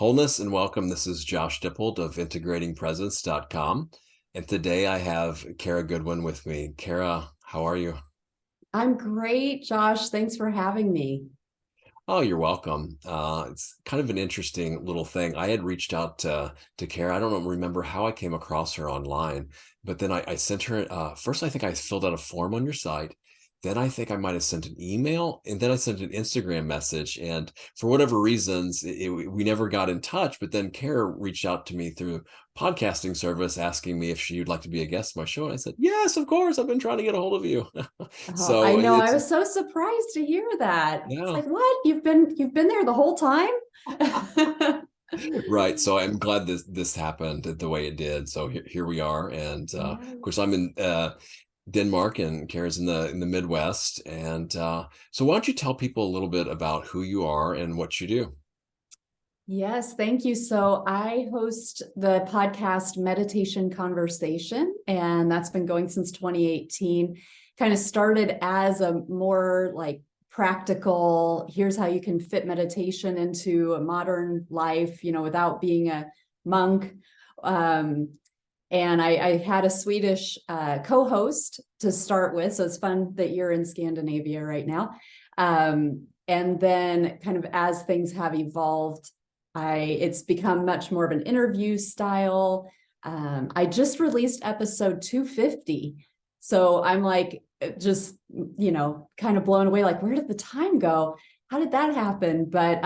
Wholeness and welcome. This is Josh Dippold of integratingpresence.com. And today I have Kara Goodwin with me. Kara, how are you? I'm great, Josh. Thanks for having me. Oh, you're welcome. It's kind of an interesting little thing. I had reached out to Kara. I don't remember how I came across her online, but then I sent her, first I think I filled out a form on your site. Then I think I might have sent an email, and then I sent an Instagram message. And for whatever reasons, we never got in touch. But then Kara reached out to me through podcasting service asking me if she would like to be a guest on my show. And I said, yes, of course. I've been trying to get a hold of you. Oh, I So know. I it's, was so surprised to hear that. It's yeah. like, what? You've been there the whole time? Right. So I'm glad this happened the way it did. So here we are. And of Yeah. course I'm in Denmark and Kara's in the Midwest. And so why don't you tell people a little bit about who you are and what you do? Yes, thank you. So I host the podcast Meditation Conversation, and that's been going since 2018. Kind of started as a more like practical, here's how you can fit meditation into a modern life, without being a monk. Um, and I had a Swedish co-host to start with. So it's fun that you're in Scandinavia right now. And then kind of as things have evolved, it's become much more of an interview style. I just released episode 250. So I'm like, just, kind of blown away. Like, where did the time go? How did that happen? But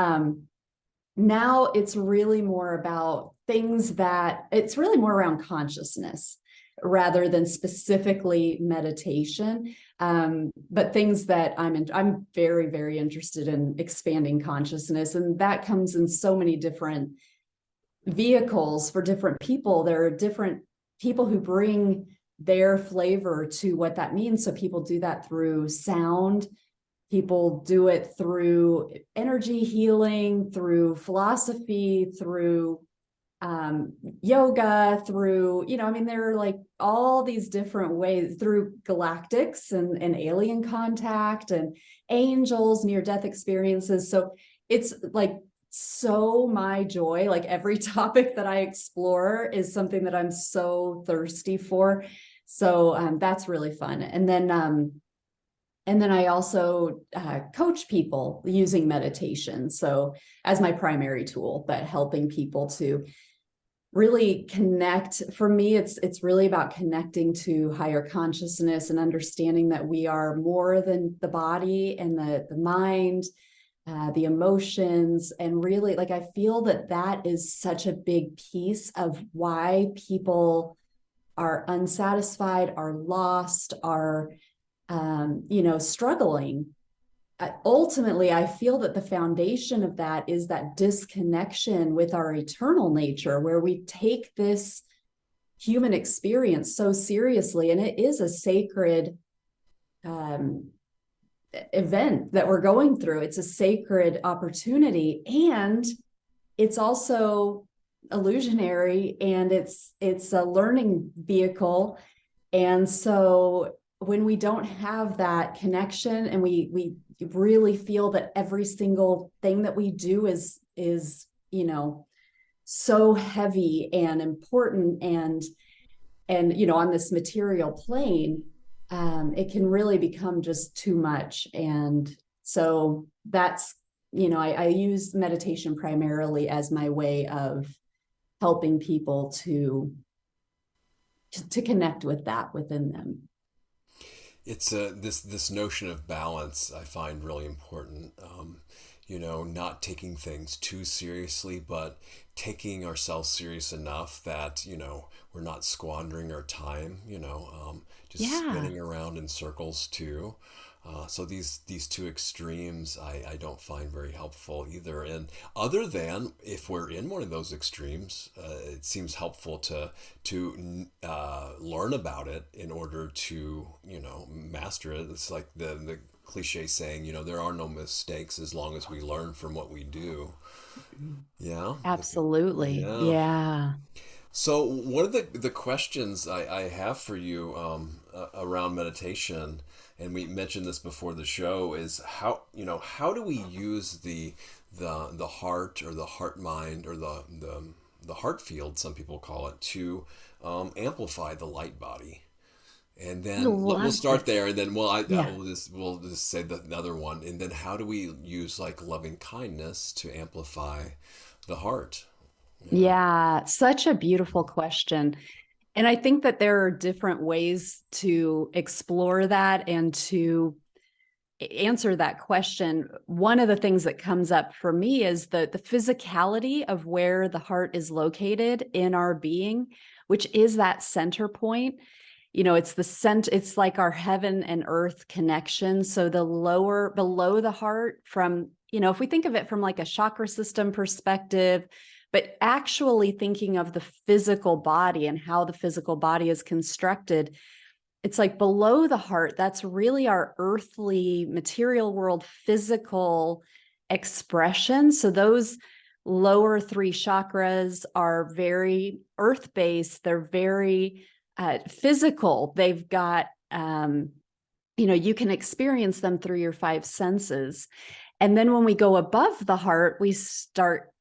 now it's really more about it's really more around consciousness rather than specifically meditation. But things that I'm very, very interested in expanding consciousness. And that comes in so many different vehicles for different people. There are different people who bring their flavor to what that means. So people do that through sound. People do it through energy healing, through philosophy, through yoga, through, there are like all these different ways through galactics and alien contact and angels, near-death experiences. So it's like so my joy. Like every topic that I explore is something that I'm so thirsty for. So that's really fun. And then I also coach people using meditation. So as my primary tool, but helping people to really connect. For me, it's really about connecting to higher consciousness and understanding that we are more than the body and the mind, the emotions. And really, like, I feel that is such a big piece of why people are unsatisfied, are lost, are struggling. Ultimately, I feel that the foundation of that is that disconnection with our eternal nature, where we take this human experience so seriously, and it is a sacred um, event that we're going through. It's a sacred opportunity, and it's also illusionary, and it's a learning vehicle. And so when we don't have that connection, and we really feel that every single thing that we do is so heavy and important, and on this material plane, it can really become just too much. And so that's, I use meditation primarily as my way of helping people to connect with that within them. It's this notion of balance I find really important. Not taking things too seriously, but taking ourselves serious enough that we're not squandering our time. Just Yeah. spinning around in circles too. So these two extremes I don't find very helpful either. And other than if we're in one of those extremes, it seems helpful to learn about it in order to master it. It's like the cliche saying, there are no mistakes as long as we learn from what we do. Yeah. Absolutely. Yeah. Yeah. So one of the questions I have for you around meditation, and we mentioned this before the show, is how do we use the heart, or the heart mind, or the heart field, some people call it, to amplify the light body. And I then we'll love start this. there, and then Yeah. we'll just say the other one, and then how do we use like loving kindness to amplify the heart? Yeah. Yeah, such a beautiful question. And I think that there are different ways to explore that and to answer that question. One of the things that comes up for me is the physicality of where the heart is located in our being, which is that center point. It's the center, it's like our heaven and earth connection. So the lower below the heart, from, if we think of it from like a chakra system perspective, but actually thinking of the physical body and how the physical body is constructed, it's like below the heart, that's really our earthly material world physical expression. So those lower three chakras are very earth based. They're very physical. They've got, you can experience them through your five senses. And then when we go above the heart, we start,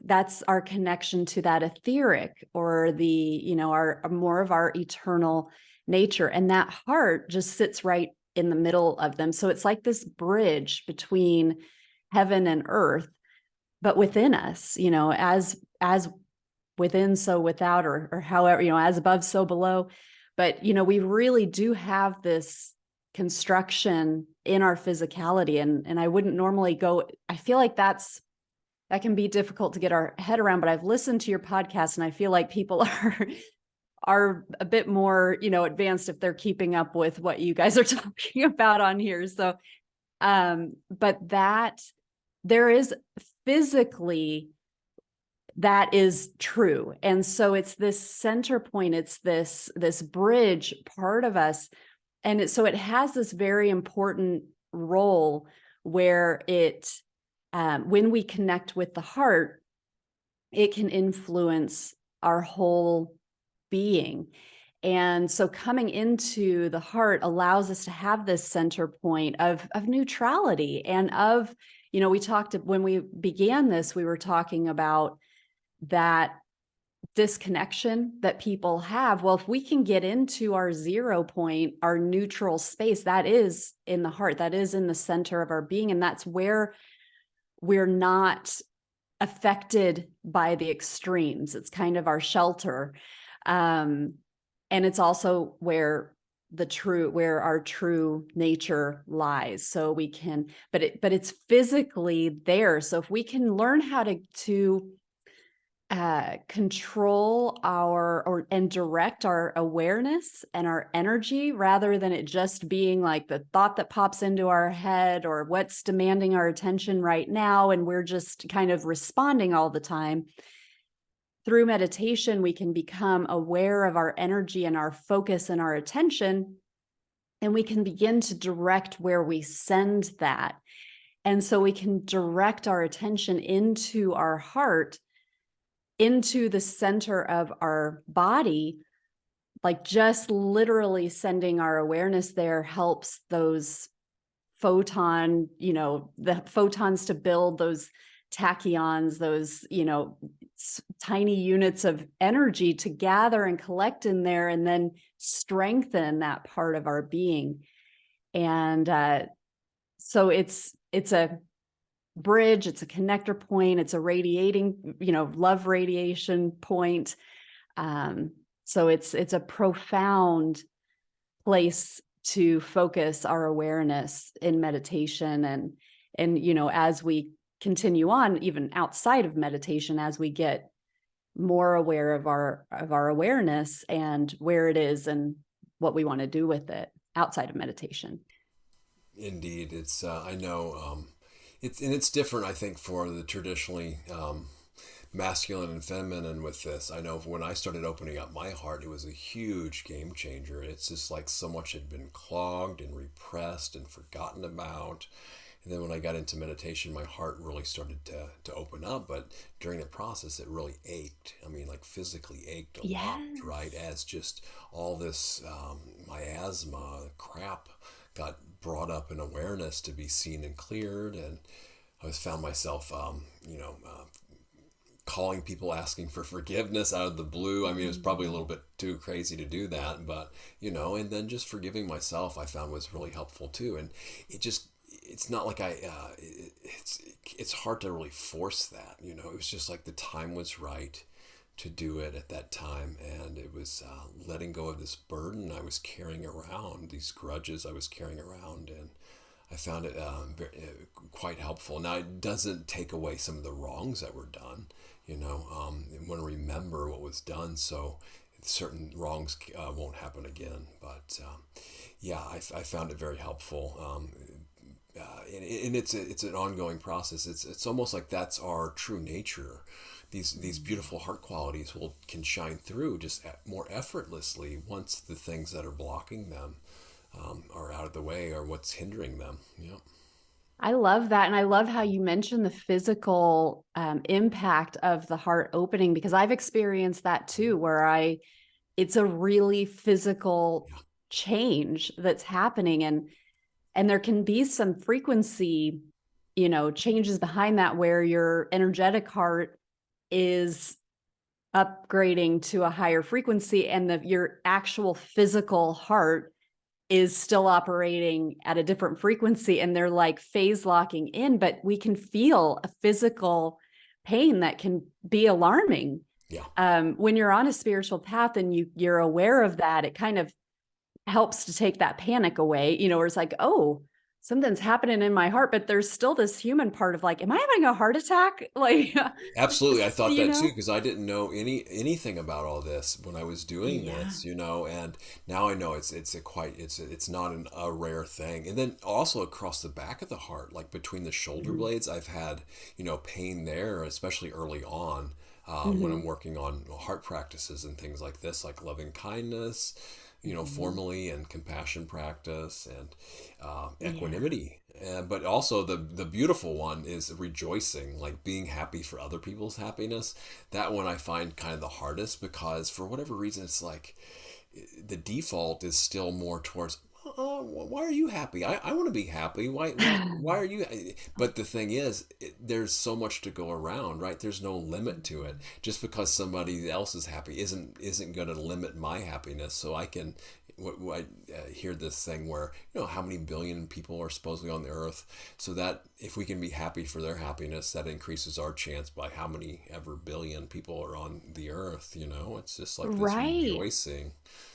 that's our connection to that etheric, or our more of our eternal nature. And that heart just sits right in the middle of them. So it's like this bridge between heaven and earth, but within us, as within, so without, or however, as above, so below. But, we really do have this construction in our physicality. And I wouldn't normally go, I feel like that can be difficult to get our head around, but I've listened to your podcast and I feel like people are a bit more, advanced if they're keeping up with what you guys are talking about on here. So, but that there is physically, that is true. And so it's this center point, it's this bridge part of us. And so it has this very important role where when we connect with the heart, it can influence our whole being. And so coming into the heart allows us to have this center point of neutrality, and of, we talked, when we began this, we were talking about that disconnection that people have. Well, if we can get into our 0 point, our neutral space, that is in the heart, that is in the center of our being. And that's where we're not affected by the extremes. It's kind of our shelter. And it's also where our true nature lies. So we can, but it's physically there. So if we can learn how to control and direct our awareness and our energy, rather than it just being like the thought that pops into our head or what's demanding our attention right now, and we're just kind of responding all the time. Through meditation, we can become aware of our energy and our focus and our attention, and we can begin to direct where we send that. And so we can direct our attention into our heart, into the center of our body. Like just literally sending our awareness there helps those the photons to build those tachyons, those, tiny units of energy to gather and collect in there, and then strengthen that part of our being. And so it's a bridge, it's a connector point, it's a radiating, love radiation point. So it's a profound place to focus our awareness in meditation. And as we continue on, even outside of meditation, as we get more aware of our awareness and where it is and what we want to do with it outside of meditation. Indeed, it's I know it's different. I think for the traditionally masculine and feminine with this. I know when I started opening up my heart, it was a huge game changer. It's just like so much had been clogged and repressed and forgotten about. And then when I got into meditation, my heart really started to open up. But during the process, it really ached. I mean, like physically ached a lot, right? Yes. As just all this miasma crap got brought up in awareness to be seen and cleared. And always found myself, calling people, asking for forgiveness out of the blue. I mean, it was probably a little bit too crazy to do that, but and then just forgiving myself, I found was really helpful too. And it's not like it's hard to really force that. It was just like the time was right to do it at that time, and it was letting go of this burden I was carrying around, these grudges I was carrying around, and I found it quite helpful. Now, it doesn't take away some of the wrongs that were done. You want to remember what was done, so certain wrongs won't happen again. But yeah, I found it very helpful. And it's an ongoing process. It's almost like that's our true nature. These beautiful heart qualities can shine through just more effortlessly once the things that are blocking them are out of the way, or what's hindering them. Yeah. I love that. And I love how you mentioned the physical impact of the heart opening, because I've experienced that too, where it's a really physical Yeah. change that's happening. And there can be some frequency, changes behind that, where your energetic heart is upgrading to a higher frequency, and your actual physical heart is still operating at a different frequency, and they're like phase locking in, but we can feel a physical pain that can be alarming. Yeah. When you're on a spiritual path and you're aware of that, it kind of helps to take that panic away, where it's like, oh, something's happening in my heart, but there's still this human part of like, am I having a heart attack? Like, Absolutely. I thought you that too, know? because I didn't know anything about all this when I was doing Yeah. this, and now I know it's not a rare thing. And then also across the back of the heart, like between the shoulder Mhm. blades, I've had, pain there, especially early on, when I'm Mhm. working on heart practices and things like this, like loving kindness, Mhm. formally, and compassion practice, and Yeah. equanimity. But also the beautiful one is rejoicing, like being happy for other people's happiness. That one I find kind of the hardest, because for whatever reason, it's like the default is still more towards, why are you happy? I want to be happy. Why are you? But the thing is, there's so much to go around, right? There's no limit to it. Just because somebody else is happy isn't going to limit my happiness. So I can. I hear this thing where, how many billion people are supposedly on the earth, so that if we can be happy for their happiness, that increases our chance by how many ever billion people are on the earth. It's just like this Right. rejoicing.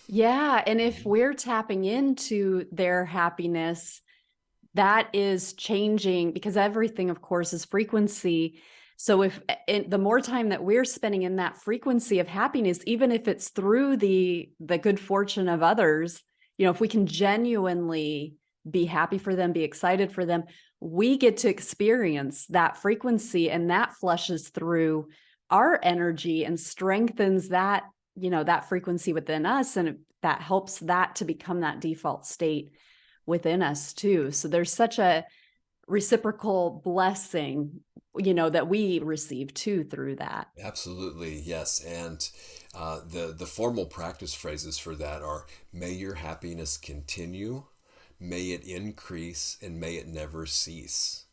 Yeah. And if we're tapping into their happiness, that is changing, because everything, of course, is frequency. So the more time that we're spending in that frequency of happiness, even if it's through the good fortune of others, if we can genuinely be happy for them, be excited for them, we get to experience that frequency, and that flushes through our energy and strengthens that frequency within us, and that helps that to become that default state within us too. So there's such a reciprocal blessing, that we receive too through that. Absolutely, yes. And the formal practice phrases for that are: may your happiness continue, may it increase, and may it never cease.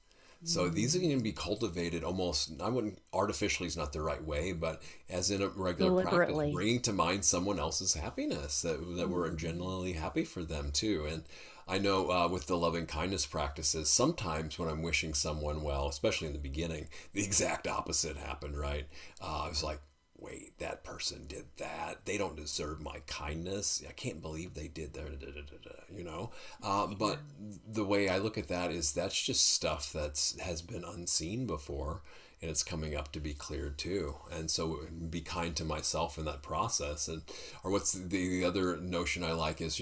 So these are going to be cultivated almost, I wouldn't, artificially is not the right way, but as in a regular practice, Deliberately. bringing to mind someone else's happiness, that we're Mhm. genuinely happy for them too. And I know with the loving kindness practices, sometimes when I'm wishing someone well, especially in the beginning, the exact opposite happened, right? I was like, wait, that person did that. They don't deserve my kindness. I can't believe they did that, but the way I look at that is that's just stuff has been unseen before, and it's coming up to be cleared too. And so be kind to myself in that process. And or what's the other notion I like is,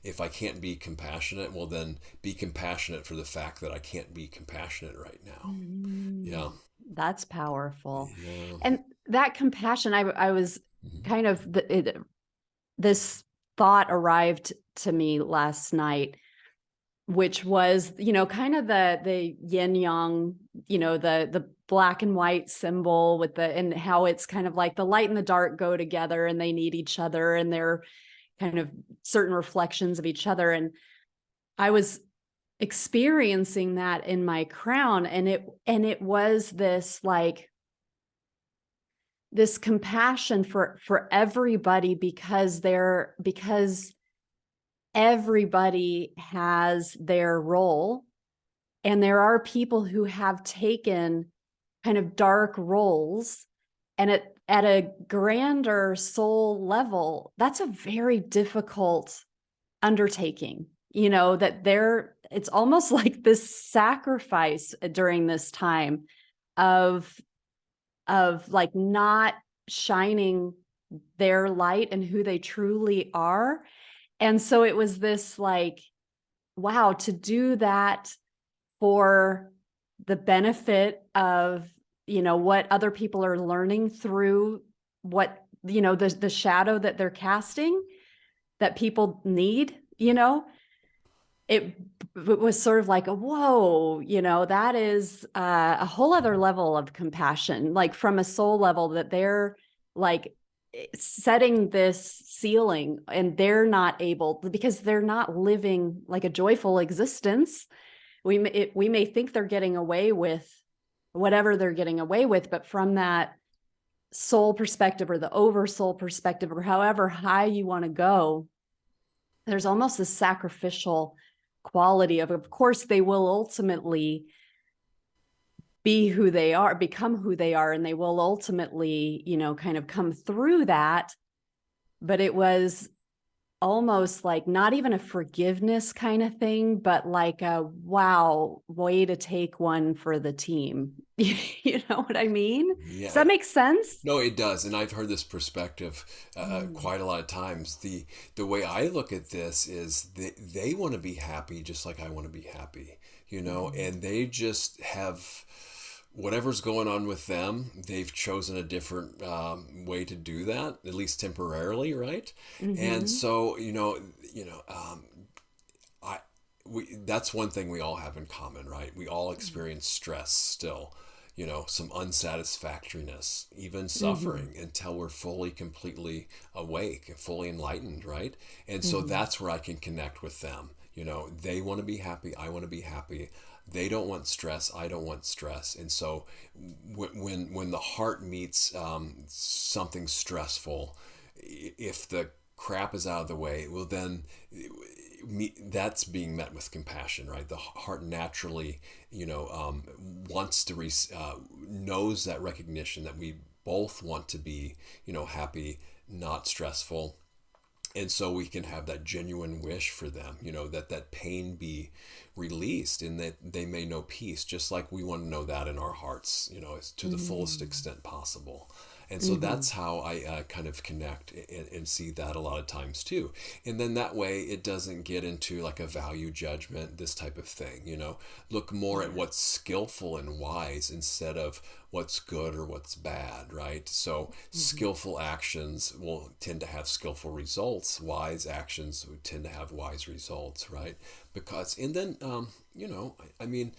if I can't be compassionate, well then be compassionate for the fact that I can't be compassionate right now. Yeah. Mm, that's powerful. Yeah. And that compassion, I was Mhm. kind of, this thought arrived to me last night, which was, kind of the yin yang, the black and white symbol and how it's kind of like the light and the dark go together, and they need each other, and they're kind of certain reflections of each other. And I was experiencing that in my crown. And it was this like this compassion for everybody, because everybody has their role. And there are people who have taken kind of dark roles, and at a grander soul level, that's a very difficult undertaking, that it's almost like this sacrifice during this time of like not shining their light and who they truly are. And so it was this like, wow, to do that for the benefit of, what other people are learning through what, the shadow that they're casting that people need, it was sort of like, whoa, that is a whole other level of compassion, like from a soul level, that they're like setting this ceiling and they're not able, because they're not living like a joyful existence. We may think they're getting away with whatever they're getting away with, but from that soul perspective or the oversoul perspective, or however high you want to go, there's almost this sacrificial quality of course, they will ultimately be who they are, become who they are, and they will ultimately, kind of come through that. But it was almost like not even a forgiveness kind of thing, but like a wow, way to take one for the team. You know what I mean? Does Yeah. that make sense? No, it does, and I've heard this perspective Mm. quite a lot of times. The way I look at this is they want to be happy just like I want to be happy, Mhm. and they just have whatever's going on with them. They've chosen a different way to do that, at least temporarily, right? And Mhm. so I that's one thing we all have in common, right? We all experience stress still, some unsatisfactoriness, even Mhm. suffering until we're fully, completely awake, fully enlightened, right? And so Mhm. that's where I can connect with them. They want to be happy, I want to be happy. They don't want stress, I don't want stress. And so when the heart meets something stressful, if the crap is out of the way, well then that's being met with compassion, right? The heart naturally, wants to knows that recognition that we both want to be, happy, not stressful, and so we can have that genuine wish for them, that pain be released and that they may know peace, just like we want to know that in our hearts, to the fullest Mhm. extent possible. And so Mhm. that's how I kind of connect and see that a lot of times too. And then that way it doesn't get into like a value judgment, this type of thing, look more at Yeah. what's skillful and wise instead of what's good or what's bad, right? So Mhm. skillful actions will tend to have skillful results. Wise actions would tend to have wise results, right? Because, and then, I mean,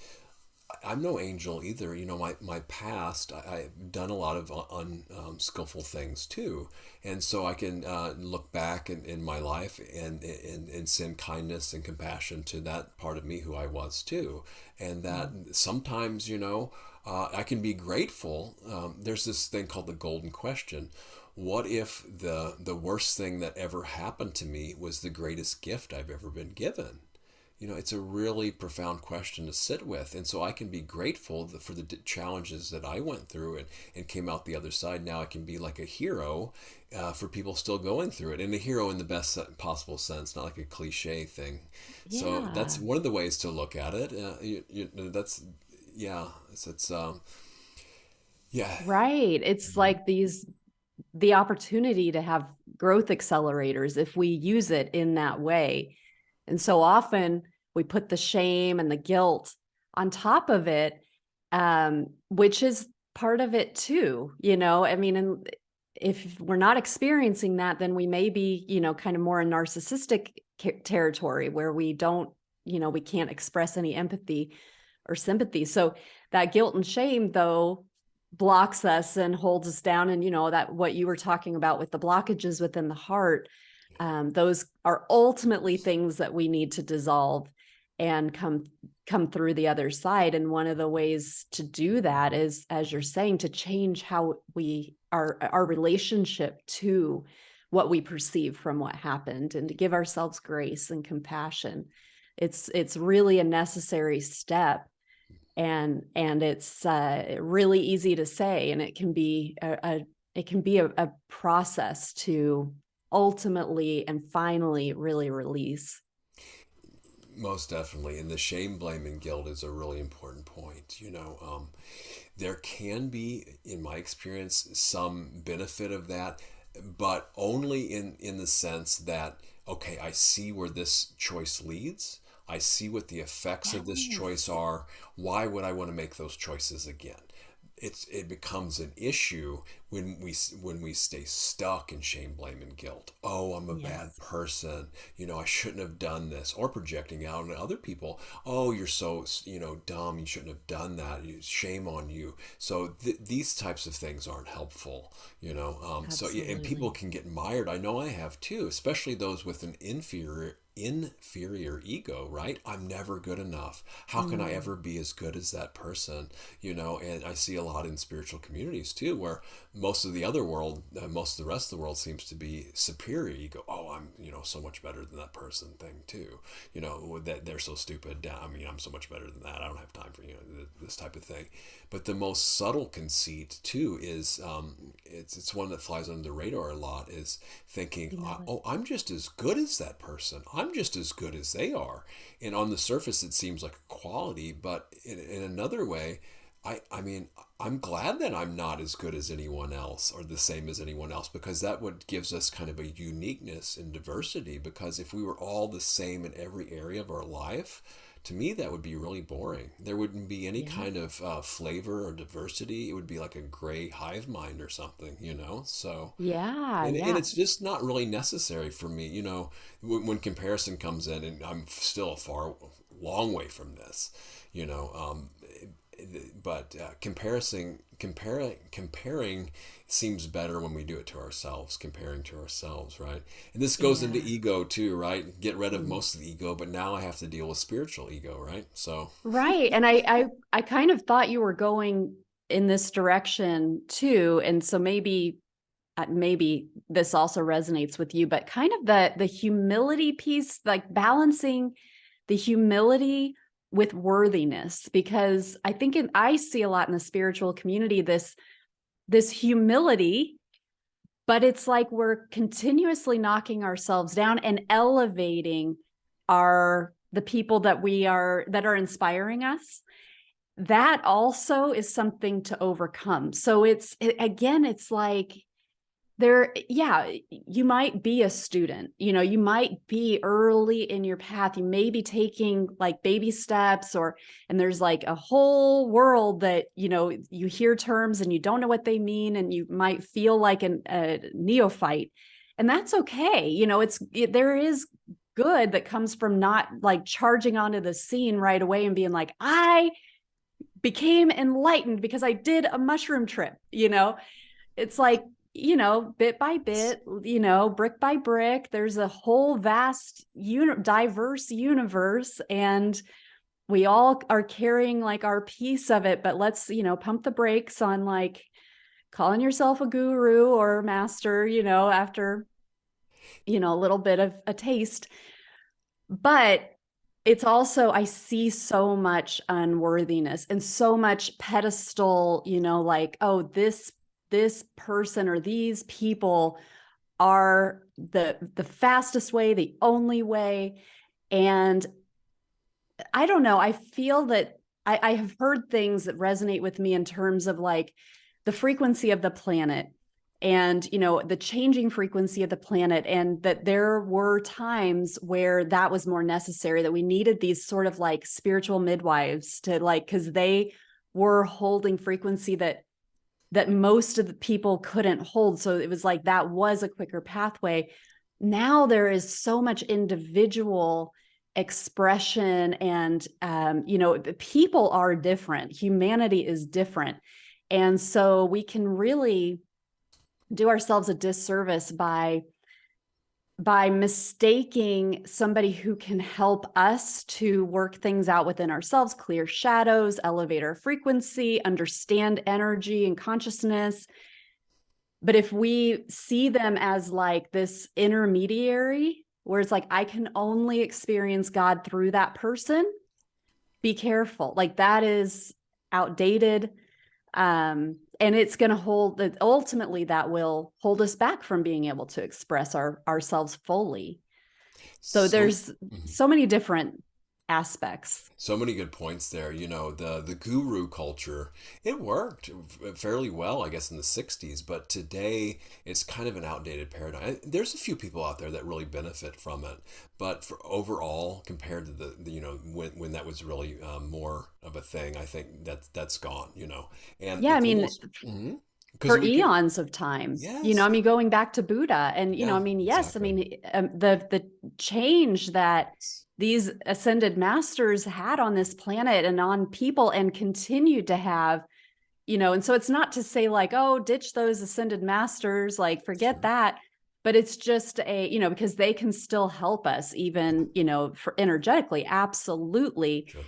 I'm no angel either. My past, I've done a lot of unskillful things too. And so I can look back in my life and send kindness and compassion to that part of me who I was too. And that Mhm. sometimes, I can be grateful. There's this thing called the golden question. What if the worst thing that ever happened to me was the greatest gift I've ever been given? It's a really profound question to sit with. And so I can be grateful for the challenges that I went through and came out the other side. Now I can be like a hero for people still going through it. And a hero in the best possible sense, not like a cliche thing. So that's Yeah. one of the ways to look at it. That's, yeah, yeah. Right. It's Mhm. like the opportunity to have growth accelerators if we use it in that way. And so often we put the shame and the guilt on top of it, which is part of it too. I mean, and if we're not experiencing that, then we may be, kind of more in narcissistic territory where we don't, we can't express any empathy or sympathy. So that guilt and shame, though, blocks us and holds us down. And, that what you were talking about with the blockages within the heart, those are ultimately things that we need to dissolve. and come through the other side. And one of the ways to do that is, as you're saying, to change how our relationship to what we perceive from what happened, and to give ourselves grace and compassion. It's really a necessary step, and it's really easy to say, and it can be a process to ultimately and finally really release. Most definitely. And the shame, blame, and guilt is a really important point. There can be, in my experience, some benefit of that, but only in the sense that, okay, I see where this choice leads. I see what the effects of this choice Yes. are. Why would I want to make those choices again? It becomes an issue when we stay stuck in shame, blame, and guilt. Oh, I'm a bad Yes. person. I shouldn't have done this, or projecting out on other people. Oh, you're so dumb. You shouldn't have done that. Shame on you. So these types of things aren't helpful. So yeah, and people Absolutely. can get mired. I know I have too, especially those with an inferior ego, right? I'm never good enough. How can I Mm. ever be as good as that person? And I see a lot in spiritual communities too, where most of the other world, most of the rest of the world seems to be superior ego. Oh, I'm, so much better than that person thing too. That they're so stupid. I mean, I'm so much better than that. I don't have time for, this type of thing. But the most subtle conceit too is, it's one that flies under the radar a lot, is thinking, Humility. oh, I'm just as good as that person. I'm just as good as they are. And on the surface, it seems like a quality, but in another way, I mean, I'm glad that I'm not as good as anyone else or the same as anyone else, because that what gives us kind of a uniqueness and diversity. Because if we were all the same in every area of our life, to me, that would be really boring. There wouldn't be any Yeah. kind of flavor or diversity. It would be like a gray hive mind or something. So, Yeah. and Yeah. it's just not really necessary for me. When comparison comes in, and I'm still a long way from this, you know, but comparing seems better when we do it to ourselves, comparing to ourselves, right? And this goes into Yeah. ego too, right? Get rid of Mm. most of the ego, but now I have to deal with spiritual ego, right? So Right. And I kind of thought you were going in this direction too. And so maybe this also resonates with you, but kind of the humility piece, like balancing the humility with worthiness, because I see a lot in the spiritual community, this humility, but it's like we're continuously knocking ourselves down and elevating the people that are inspiring us. That also is something to overcome. So again, it's like yeah, you might be a student, you might be early in your path, you may be taking like baby steps, and there's like a whole world that you hear terms and you don't know what they mean, and you might feel like a neophyte, and that's okay. There is good that comes from not like charging onto the scene right away and being like, I became enlightened because I did a mushroom trip. It's like, bit by bit, brick by brick, there's a whole vast diverse universe, and we all are carrying like our piece of it. But let's pump the brakes on like calling yourself a guru or master after a little bit of a taste. But it's also, I see so much unworthiness and so much pedestal, like, oh, this person or these people are the fastest way, the only way. And I don't know, I feel that I have heard things that resonate with me in terms of like the frequency of the planet, and the changing frequency of the planet, and that there were times where that was more necessary, that we needed these sort of like spiritual midwives to like, because they were holding frequency that most of the people couldn't hold. So it was like that was a quicker pathway. Now there is so much individual expression, and people are different, humanity is different, and so we can really do ourselves a disservice by mistaking somebody who can help us to work things out within ourselves, clear shadows, elevate our frequency, understand energy and consciousness. But if we see them as like this intermediary, where it's like, I can only experience God through that person, be careful. Like that is outdated. And it's going to hold, ultimately that will hold us back from being able to express ourselves fully. So So, there's mhm. so many different aspects. So many good points there. The guru culture, it worked fairly well, I guess, in the 60s, but today it's kind of an outdated paradigm. There's a few people out there that really benefit from it, but for overall, compared to when that was really more of a thing, I think that's gone, and Yeah, I it's mean, almost because for we can, eons of time, yes, I mean, going back to Buddha and, yeah, I mean, yes, I exactly. mean, the change that these ascended masters had on this planet and on people and continue to have, and so it's not to say like, oh, ditch those ascended masters, like forget Sure, that. But it's just because they can still help us yeah, even, for energetically, absolutely. sure,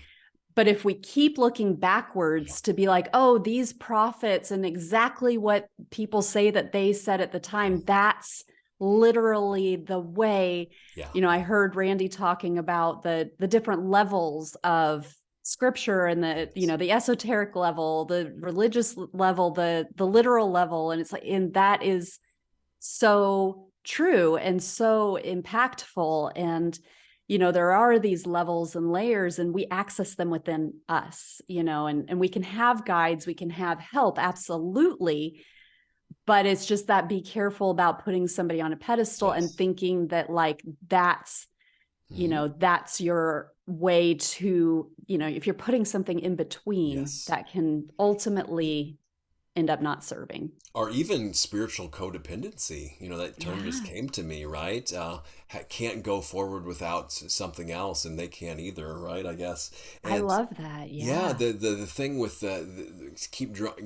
But if we keep looking yeah, backwards to be like, oh, these prophets and exactly what people say that they said at the yeah, time, that's literally the way. yeah, I heard Randy talking about the different levels of scripture and yes, the esoteric level, the religious level, the literal level. And it's like, and that is so true and so impactful. And there are these levels and layers, and we access them within us, and we can have guides, we can have help, absolutely. But it's just that be careful about putting somebody on a pedestal and yes. thinking that like Hmm. that's your way to, if you're putting something in between, Yes. that can ultimately end up not serving. Or even spiritual codependency. That term just Yeah, came to me, right? Can't go forward without something else, and they can't either, right? I guess. I And love that. yeah, Yeah. the thing with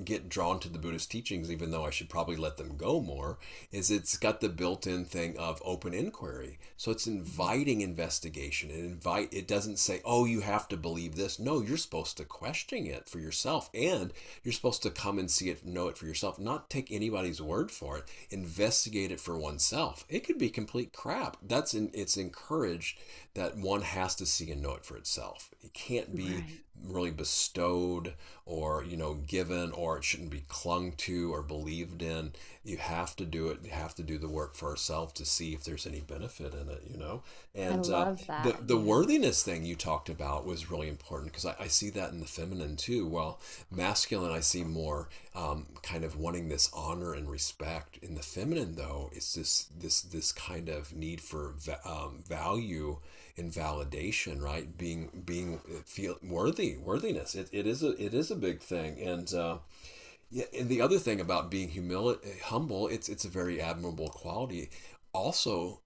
get drawn to the Buddhist teachings, even though I should probably let them go more, is it's got the built-in thing of open inquiry. So it's inviting investigation. It doesn't say, oh, you have to believe this. No, you're supposed to question it for yourself, and you're supposed to come and see it, know it for yourself, not take anybody's word for it. Investigate it for oneself. It could be complete crap. It's encouraged that one has to see and know it for itself. It can't be Right. really bestowed or given, or it shouldn't be clung to or believed in. You have to do it. You have to do the work for ourselves to see if there's any benefit in it. I And love the that. the Yeah. worthiness thing you talked about was really important, because I see that in the feminine too. Well, masculine, I see more kind of wanting this honor and respect. In the feminine, though, it's this kind of need for value and validation, right? Being feel worthiness. It is a big thing. And yeah, and the other thing about being humble, it's a very admirable quality. Also,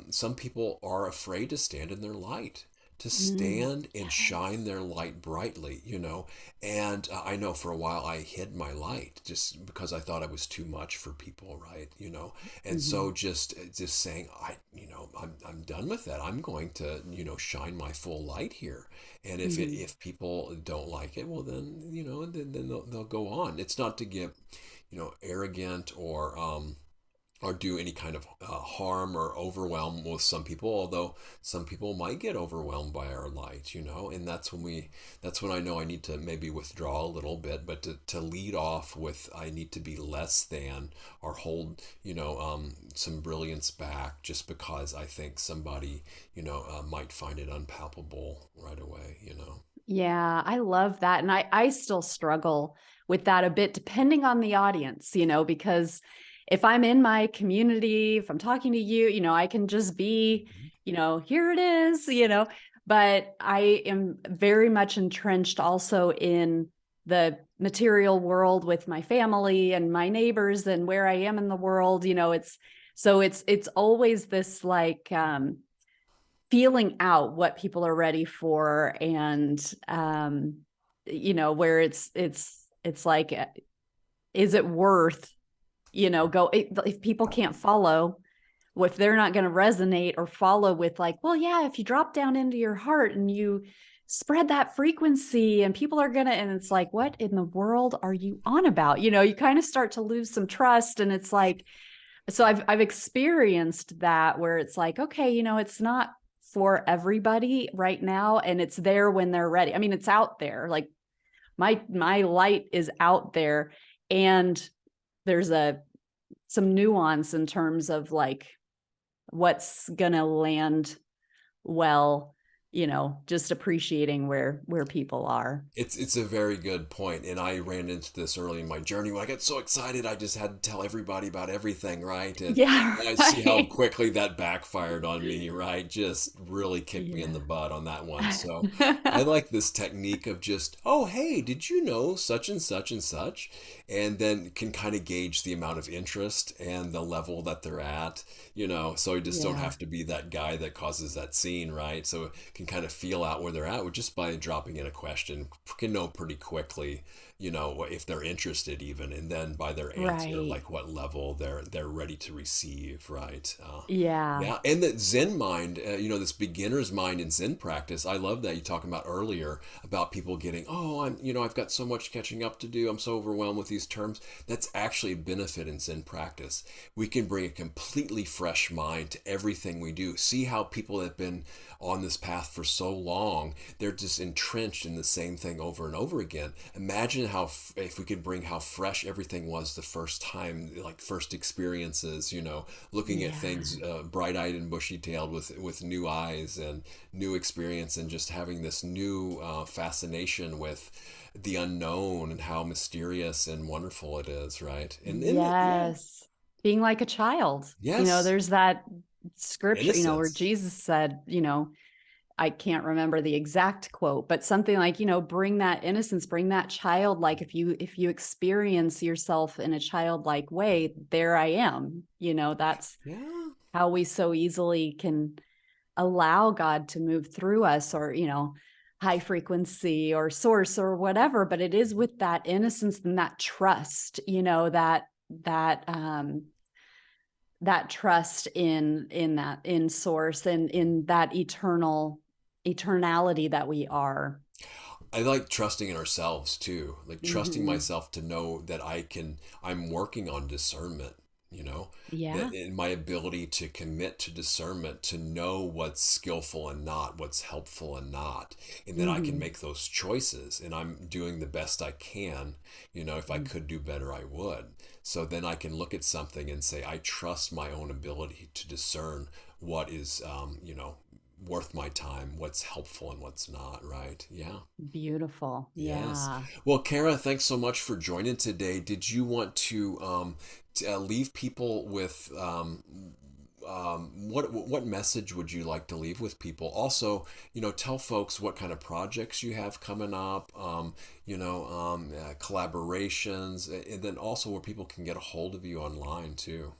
some people are afraid to stand in their light, to stand and shine Yes. their light brightly, And I know for a while I hid my light just because I thought I was too much for people, right? And so Mhm. just saying, I'm done with that. I'm going to shine my full light here. And Mhm. if people don't like it, well then then they'll go on. It's not to get arrogant or do any kind of harm or overwhelm with some people, although some people might get overwhelmed by our light. And that's when I know I need to maybe withdraw a little bit, but to lead off with, I need to be less than, or hold some brilliance back just because I think somebody might find it unpalatable right away. Yeah, I love that. And I still struggle with that a bit, depending on the audience, because if I'm in my community, if I'm talking to you, I can just be, here it is, but I am very much entrenched also in the material world with my family and my neighbors and where I am in the world. It's always this like, feeling out what people are ready for, and where it's like, is it worth, go if people can't follow, if they're not going to resonate or follow with like, well, yeah, if you drop down into your heart and you spread that frequency and people are going to, and it's like, what in the world are you on about? You kind of start to lose some trust. And it's like, so I've experienced that where it's like, okay, it's not for everybody right now. And it's there when they're ready. I mean, it's out there. Like my light is out there, and there's some nuance in terms of like what's gonna land well, just appreciating where people are. It's a very good point, and I ran into this early in my journey when I got so excited I just had to tell everybody about everything, right? And Yeah, I see how right. quickly that backfired on me, right? Just really kicked me in the Yeah. butt on that one. So I like this technique of just, oh, hey, did you know such and such and such? And then can kind of gauge the amount of interest and the level that they're at, so you just don't Yeah. have to be that guy that causes that scene, right? So can kind of feel out where they're at with just by dropping in a question, can know pretty quickly, if they're interested even, and then by their answer, Right. like what level they're ready to receive, right? Yeah. Yeah, and that Zen mind, this beginner's mind in Zen practice. I love that you talking about earlier about people getting, oh, I've got so much catching up to do. I'm so overwhelmed with these terms. That's actually a benefit in Zen practice. We can bring a completely fresh mind to everything we do. See how people that have been on this path for so long, they're just entrenched in the same thing over and over again. Imagine how, if we could bring how fresh everything was the first time, like first experiences, looking at Yeah. things bright-eyed and bushy-tailed with new eyes and new experience, and just having this new fascination with the unknown and how mysterious and wonderful it is, right? And then, yeah, Yes. Being like a child. yes, There's that scripture, where innocence. Jesus said, I can't remember the exact quote, but something like, bring that innocence, bring that child. Like if you experience yourself in a childlike way, there I am. That's Yeah. how we so easily can allow God to move through us, or, high frequency or source or whatever. But it is with that innocence and that trust, that that trust in source and in that eternality that we are. I like trusting in ourselves too, like trusting Hmm. myself to know that I'm working on discernment, that Yeah. in my ability to commit to discernment, to know what's skillful and not, what's helpful and not, and that I can Hmm. make those choices, and I'm doing the best I can. If I could do better, I would. So then I can look at something and say, I trust my own ability to discern what is, worth my time, what's helpful and what's not, right? Yeah. Beautiful. Yes. Yeah. Well, Kara, thanks so much for joining today. Did you want to, leave people with what message would you like to leave with people? Also, tell folks what kind of projects you have coming up, collaborations, and then also where people can get a hold of you online too,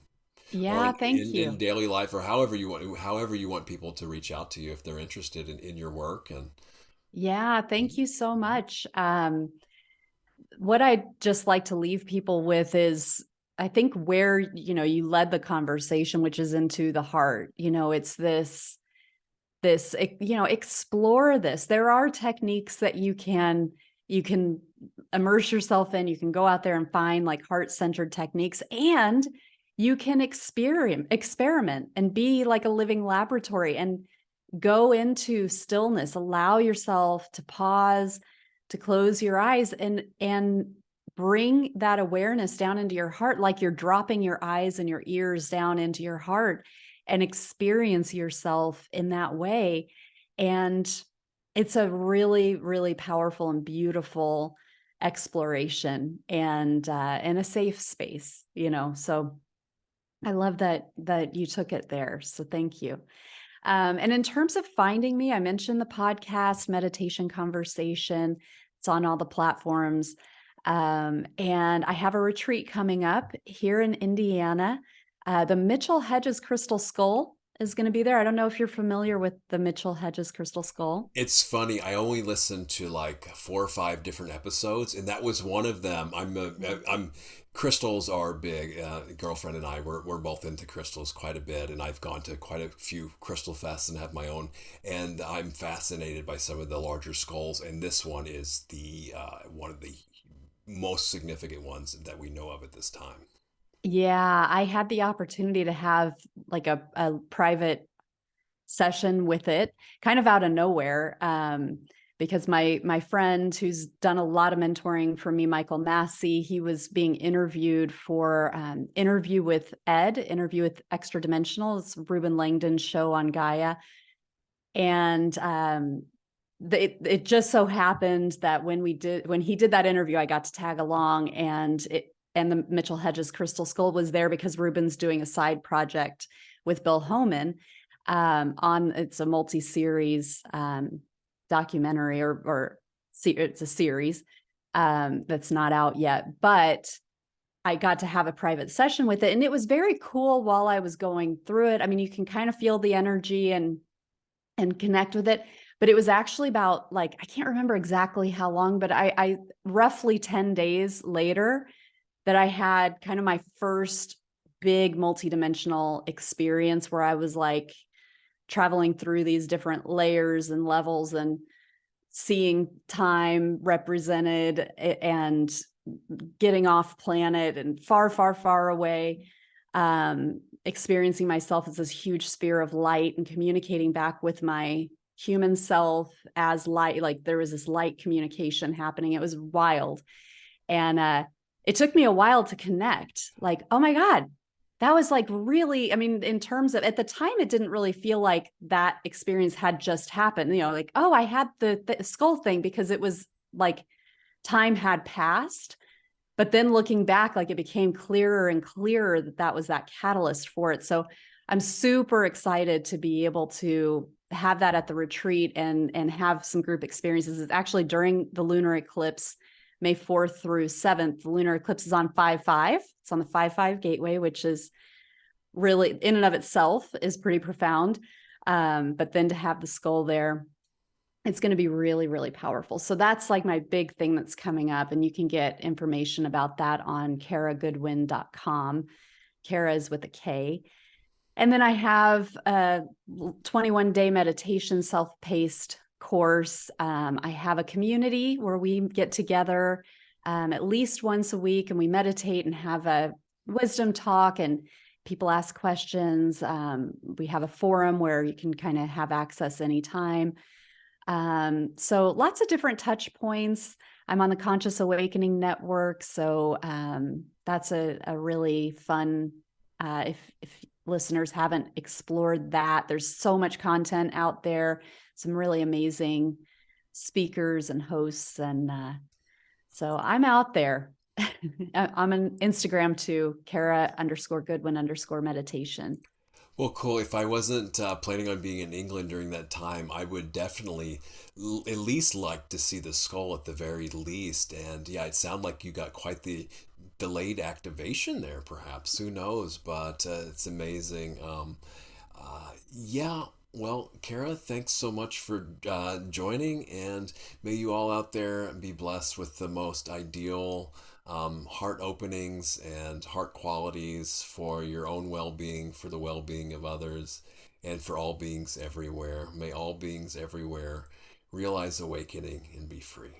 or Yeah. Thank in you. daily life, or however you want people to reach out to you if they're interested in your work. And Yeah. Thank you so much. What I just like to leave people with is, I think where, you led the conversation, which is into the heart. It's this, explore this. There are techniques that you can immerse yourself in. You can go out there and find like heart-centered techniques, and you can experiment and be like a living laboratory and go into stillness. Allow yourself to pause, to close your eyes, and bring that awareness down into your heart, like you're dropping your eyes and your ears down into your heart, and experience yourself in that way. And it's a really, really powerful and beautiful exploration, and in a safe space, so I love that you took it there. So thank you. And in terms of finding me, I mentioned the podcast Meditation Conversation. It's on all the platforms. And I have a retreat coming up here in Indiana. The Mitchell Hedges Crystal Skull is going to be there. I don't know if you're familiar with the Mitchell Hedges Crystal Skull. It's funny. I only listened to like 4 or 5 different episodes, and that was one of them. I'm crystals are big. Girlfriend and I we're both into crystals quite a bit, and I've gone to quite a few crystal fests and have my own. And I'm fascinated by some of the larger skulls, and this one is the one of the most significant ones that we know of at this time. Yeah, I had the opportunity to have like a private session with it kind of out of nowhere. Because my friend who's done a lot of mentoring for me, Michael Massey, he was being interviewed for Interview with Extra Dimensional. It's Ruben Langdon's show on Gaia. And it just so happened that when he did that interview, I got to tag along, and the Mitchell Hedges Crystal Skull was there because Ruben's doing a side project with Bill Homan it's a multi-series documentary or it's a series that's not out yet, but I got to have a private session with it, and it was very cool while I was going through it. I mean, you can kind of feel the energy and connect with it, but it was actually about, like, I can't remember exactly how long, but I roughly 10 days later that I had kind of my first big multidimensional experience where I was like traveling through these different layers and levels and seeing time represented and getting off planet and far, far, far away, experiencing myself as this huge sphere of light and communicating back with my human self as light. Like, there was this light communication happening. It was wild. And it took me a while to connect. Like, oh my God, that was like really, I mean, in terms of, at the time, it didn't really feel like that experience had just happened. Like, oh, I had the skull thing because it was like time had passed. But then looking back, like, it became clearer and clearer that was that catalyst for it. So I'm super excited to be able to have that at the retreat and have some group experiences. It's actually during the lunar eclipse, May 4th through 7th. The lunar eclipse is on 5/5. It's on the 5/5 gateway, which is really, in and of itself, is pretty profound. But then to have the skull there, it's going to be really, really powerful. So that's like my big thing that's coming up. And you can get information about that on karagoodwin.com. Kara is with a K. And then I have a 21-day meditation self-paced course. I have a community where we get together at least once a week, and we meditate and have a wisdom talk, and people ask questions. We have a forum where you can kind of have access anytime. So lots of different touch points. I'm on the Conscious Awakening Network. So that's a really fun, if listeners haven't explored that, there's so much content out there, some really amazing speakers and hosts. And so I'm out there. I'm on Instagram too, Kara_Goodwin_meditation. Well, cool. If I wasn't planning on being in England during that time, I would definitely at least like to see the skull at the very least. And yeah, it sounded like you got quite the delayed activation there, perhaps. Who knows? But it's amazing. Yeah. Well, Kara, thanks so much for joining, and may you all out there be blessed with the most ideal heart openings and heart qualities for your own well being, for the well being of others, and for all beings everywhere. May all beings everywhere realize awakening and be free.